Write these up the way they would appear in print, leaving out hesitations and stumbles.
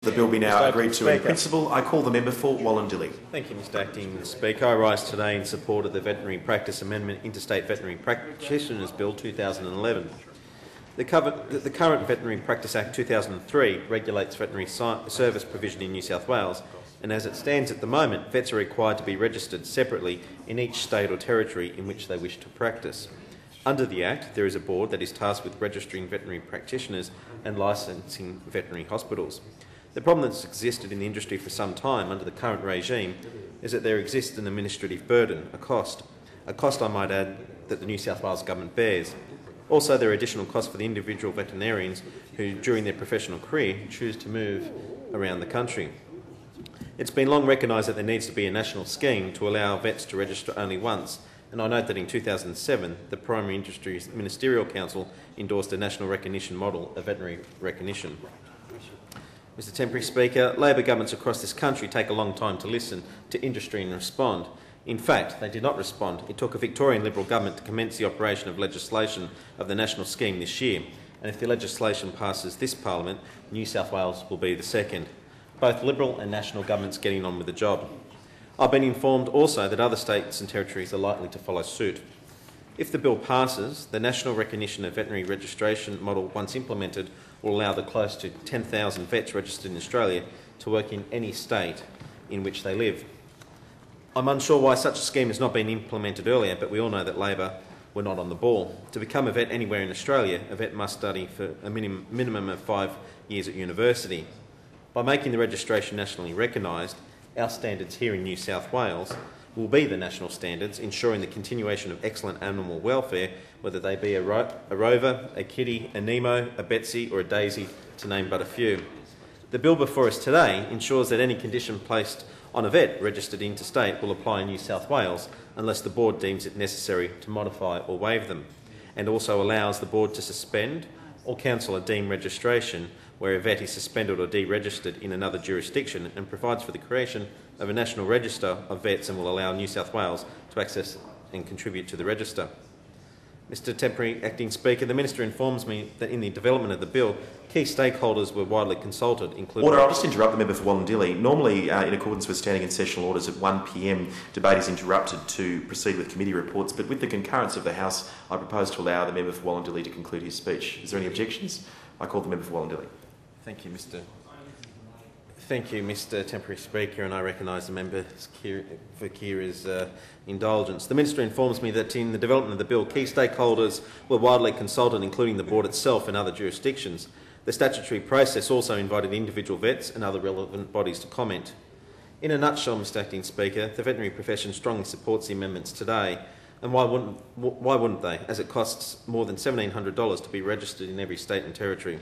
The bill be now agreed to in principle. I call the member for Wallandilly. Thank you, Mr Acting Speaker. I rise today in support of the Veterinary Practice Amendment Interstate Veterinary Practitioners Bill 2011. The current Veterinary Practice Act 2003 regulates veterinary service provision in New South Wales, and as it stands at the moment, vets are required to be registered separately in each state or territory in which they wish to practice. Under the Act, there is a board that is tasked with registering veterinary practitioners and licensing veterinary hospitals. The problem that's existed in the industry for some time under the current regime is that there exists an administrative burden, a cost I might add that the New South Wales Government bears. Also, there are additional costs for the individual veterinarians who, during their professional career, choose to move around the country. It's been long recognised that there needs to be a national scheme to allow vets to register only once, and I note that in 2007, the Primary Industries Ministerial Council endorsed a national recognition model of veterinary recognition. Mr Temporary Speaker, Labor governments across this country take a long time to listen to industry and respond. In fact, they did not respond. It took a Victorian Liberal government to commence the operation of legislation of the national scheme this year, and if the legislation passes this Parliament, New South Wales will be the second. Both Liberal and national governments getting on with the job. I've been informed also that other states and territories are likely to follow suit. If the bill passes, the national recognition of veterinary registration model, once implemented, will allow the close to 10,000 vets registered in Australia to work in any state in which they live. I'm unsure why such a scheme has not been implemented earlier, but we all know that Labor were not on the ball. To become a vet anywhere in Australia, a vet must study for a minimum of 5 years at university. By making the registration nationally recognised, our standards here in New South Wales will be the national standards, ensuring the continuation of excellent animal welfare, whether they be a Rover, a Kitty, a Nemo, a Betsy or a Daisy, to name but a few. The bill before us today ensures that any condition placed on a vet registered interstate will apply in New South Wales unless the board deems it necessary to modify or waive them, and also allows the board to suspend or cancel a deemed registration where a vet is suspended or deregistered in another jurisdiction, and provides for the creation of a national register of vets and will allow New South Wales to access and contribute to the register. Mr Temporary Acting Speaker, the Minister informs me that in the development of the bill, key stakeholders were widely consulted, including... Order, I'll just interrupt the member for Wallandilly. Normally, in accordance with standing and sessional orders at 1 p.m, debate is interrupted to proceed with committee reports, but with the concurrence of the House, I propose to allow the member for Wallandilly to conclude his speech. Is there any objections? I call the member for Wallandilly. Thank you, Mr Temporary Speaker, and I recognise the member for Kira's indulgence. The Minister informs me that in the development of the bill, key stakeholders were widely consulted, including the board itself and other jurisdictions. The statutory process also invited individual vets and other relevant bodies to comment. In a nutshell, Mr Acting Speaker, the veterinary profession strongly supports the amendments today, and why wouldn't they, as it costs more than $1,700 to be registered in every state and territory.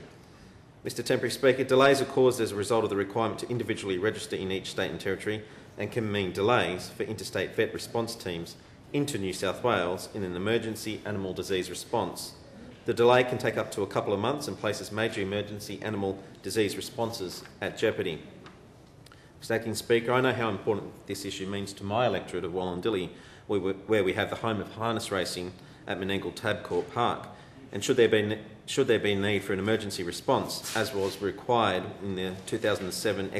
Mr Temporary Speaker, delays are caused as a result of the requirement to individually register in each state and territory, and can mean delays for interstate vet response teams into New South Wales in an emergency animal disease response. The delay can take up to a couple of months and places major emergency animal disease responses at jeopardy. Mr Acting Speaker, I know how important this issue means to my electorate of Wallandilly, where we have the home of harness racing at Menangle Tabcorp Park, and should there be a need for an emergency response, as was required in the 2007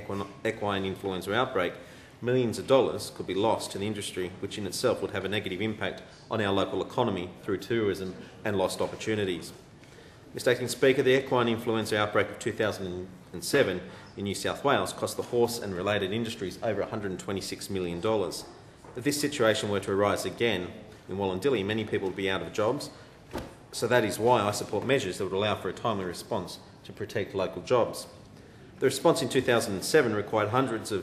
equine influenza outbreak, millions of dollars could be lost to the industry, which in itself would have a negative impact on our local economy through tourism and lost opportunities. Mr Acting Speaker, the equine influenza outbreak of 2007 in New South Wales cost the horse and related industries over $126 million. If this situation were to arise again in Wallandilly, many people would be out of jobs. So that is why I support measures that would allow for a timely response to protect local jobs. The response in 2007 required hundreds of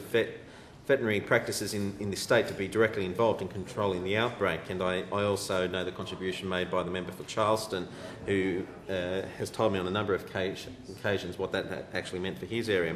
veterinary practices in the state to be directly involved in controlling the outbreak, and I also know the contribution made by the member for Charleston, who has told me on a number of occasions what that actually meant for his area.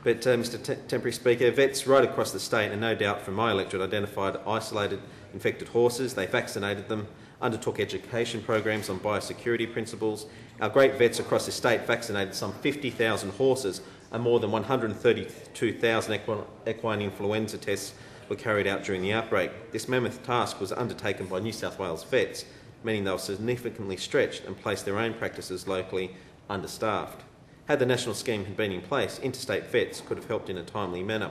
But Mr Temporary Speaker, vets right across the state, and no doubt from my electorate, identified isolated infected horses. They vaccinated them, undertook education programs on biosecurity principles. Our great vets across the state vaccinated some 50,000 horses, and more than 132,000 equine influenza tests were carried out during the outbreak. This mammoth task was undertaken by New South Wales vets, meaning they were significantly stretched and placed their own practices locally understaffed. Had the national scheme been in place, Interstate vets could have helped in a timely manner.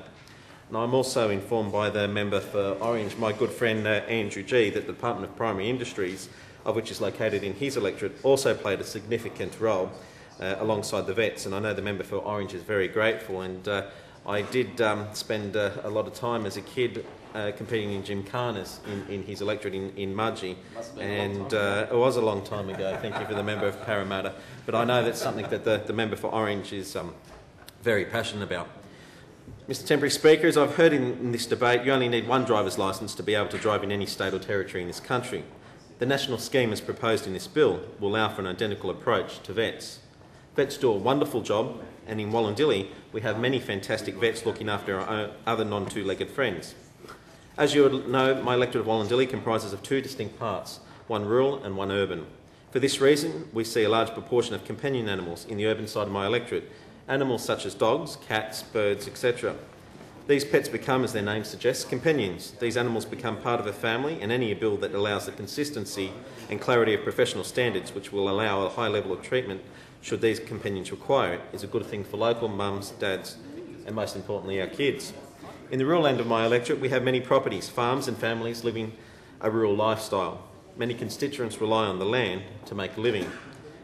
And I'm also informed by the member for Orange, my good friend Andrew G, that the Department of Primary Industries, of which is located in his electorate, also played a significant role alongside the vets. And I know the member for Orange is very grateful. And I did spend a lot of time as a kid competing in gymkhanas in his electorate in Mudgee, and it was a long time ago. Thank you for the member of Parramatta, but I know that's something that the member for Orange is very passionate about. Mr Temporary Speaker, as I've heard in this debate, you only need one driver's licence to be able to drive in any state or territory in this country. The national scheme as proposed in this bill will allow for an identical approach to vets. Vets do a wonderful job, and in Wallandilly we have many fantastic vets looking after our own other non-two-legged friends. As you would know, my electorate of Wallandilly comprises of two distinct parts, one rural and one urban. For this reason, we see a large proportion of companion animals in the urban side of my electorate, animals such as dogs, cats, birds, etc. These pets become, as their name suggests, companions. These animals become part of a family, and any bill that allows the consistency and clarity of professional standards which will allow a high level of treatment should these companions require it is a good thing for local mums, dads and most importantly our kids. In the rural end of my electorate we have many properties, farms and families living a rural lifestyle. Many constituents rely on the land to make a living.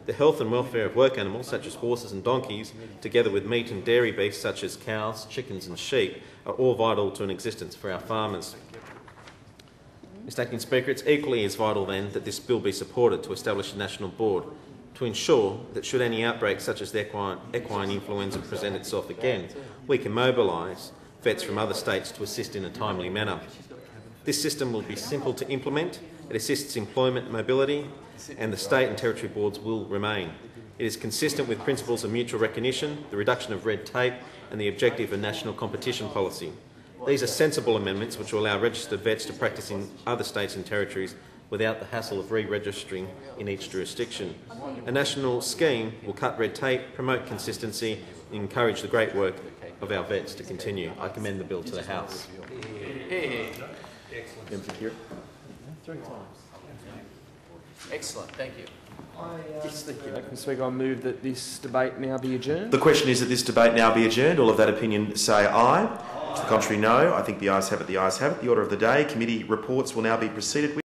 The health and welfare of work animals such as horses and donkeys, together with meat and dairy beasts such as cows, chickens and sheep, are all vital to an existence for our farmers. Mr Acting Speaker, it's equally as vital then that this bill be supported to establish a national board to ensure that should any outbreak such as the equine influenza present itself again, we can mobilise vets from other states to assist in a timely manner. This system will be simple to implement, it assists employment mobility, and the state and territory boards will remain. It is consistent with principles of mutual recognition, the reduction of red tape, and the objective of national competition policy. These are sensible amendments which will allow registered vets to practice in other states and territories without the hassle of re-registering in each jurisdiction. A national scheme will cut red tape, promote consistency, and encourage the great work of our vets to continue. I commend the bill to the House. Excellent, thank you. Mr. Speaker, I move that this debate now be adjourned. The question is that this debate now be adjourned. All of that opinion say aye. To the contrary, no. I think the ayes have it. The ayes have it. The order of the day, committee reports will now be proceeded with.